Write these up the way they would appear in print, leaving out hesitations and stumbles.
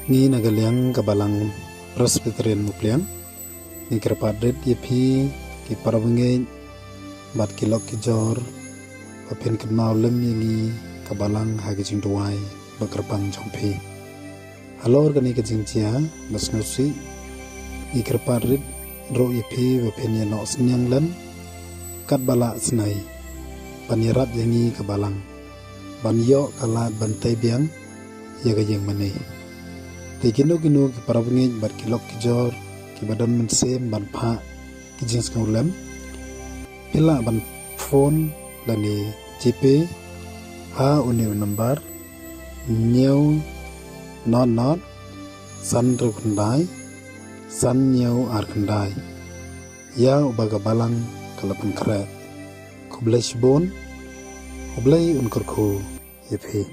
Ngi nagaliang kabalang Presbyterian Mupliang Ngi kerapadet yepi ki parabenge bat kilok ki jor papen kenau lem ngi kabalang hagijing duai bakerpang jompi halor gani kajing cia basnusi ngi kerapadet ro yepi papen yano senyang len kat bala senai panirap yangi kabalang banyo kalat bantai biang yaga yang mane Tegino gino ki parabenge bat kilok ki jor ki badan mensem ban pha ki jing skaulam pila ban phone lani GP ha uni number new not san ru khandai san new ar khandai ya ubaga balang kalapan kret kublai shibon kublai unkurku yepi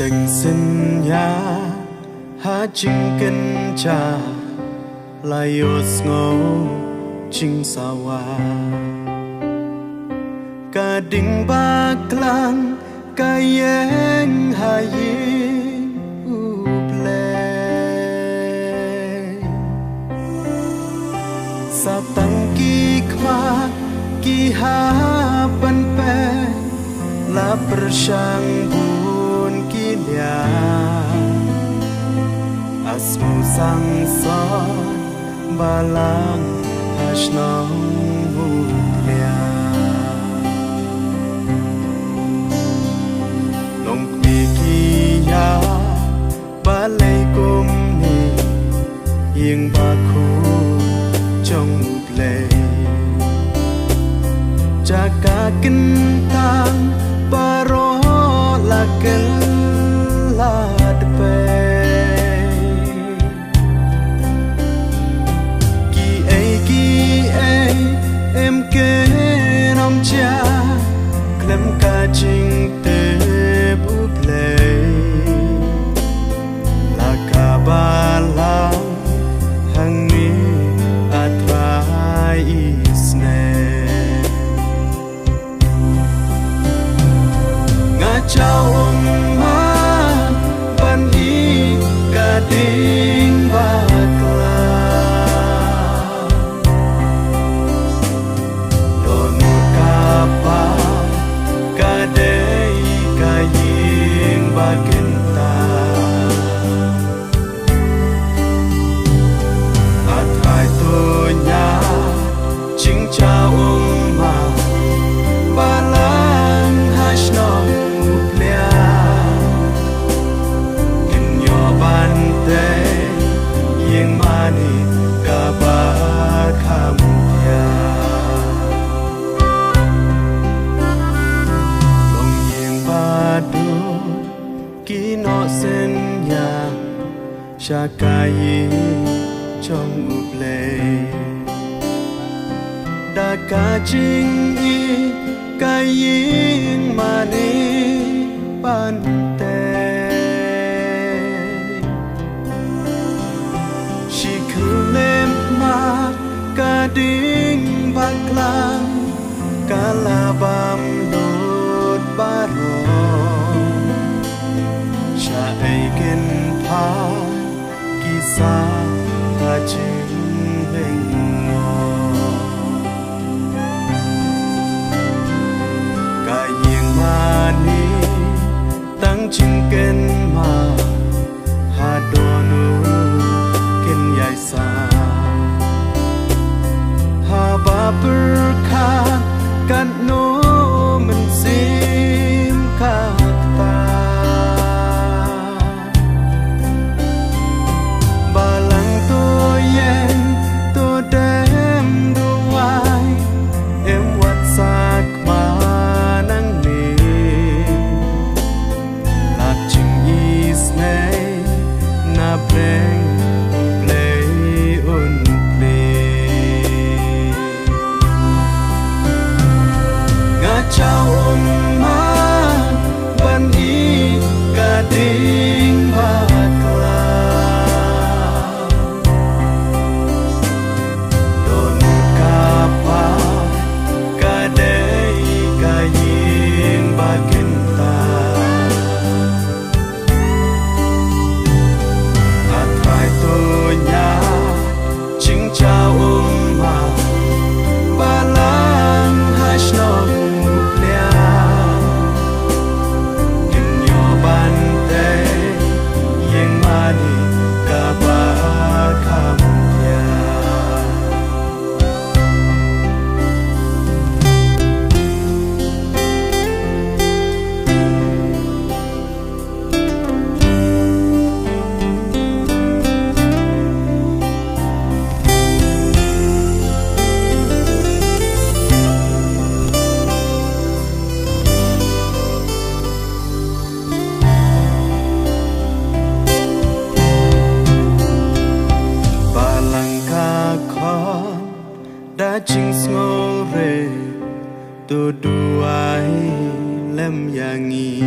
Tình sinh ya ha chinh kinh cha la yos ngô chinh sawa ka ding ba klang ka yeng ha yi u play sa tang ki khwa ki ha pan pe la persang Asmu sang son balang hasnong mutlia Long pikiya balay kumni Ying baku trong play Jaka kentang baro lakel em kể nông cha klem ca chinh te bút lệ là cả ba la hằng ni atrai isne ngã chào ma ban hi ca ding ba Shakai trong play đã cả chính y cái ying mani ban te she klem ma ka ding baklang kalabam lut baro sha aiken pa sa ta chinh lên cả yên mà ni tăng chinh kên mà hà đô nu kên yai sa hà ba per kha kan no mình sim kha play un play chinh ngô rê tôi đuổi lem yang nghi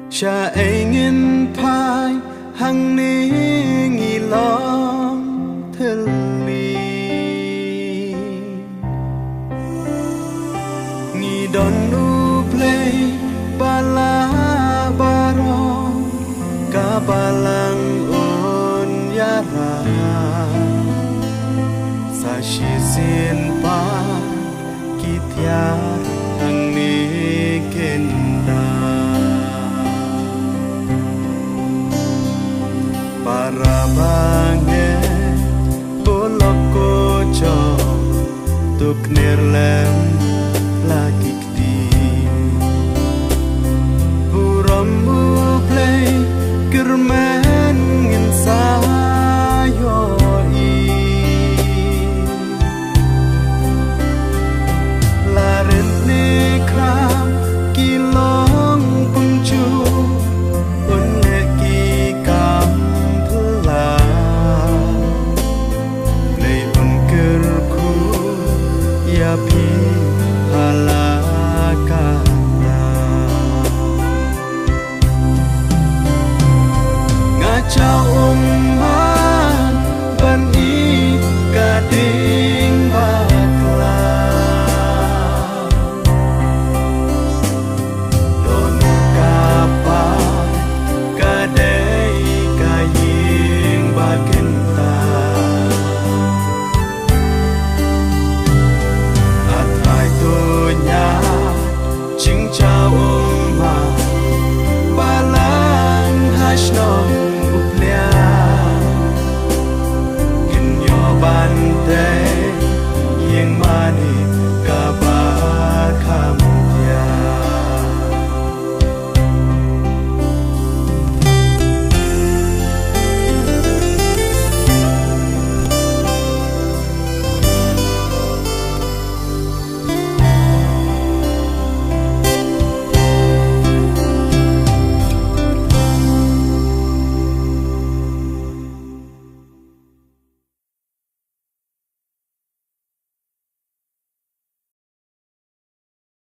cha anh in phai hằng ní nghi long thề li nghi đón nu play ba la ba ro cả ba lang ôn ya ra sa shi sin pa ki thia hằng ní kenda para bange boloko cho tuk nerlem lagi kti buram bu play kermen ngin sayo i laren ni kram kilong punju pi halakana ngacau umman ban i gading bakla donu kapa kadai kaying bakenta ching chao ma ba lang hash no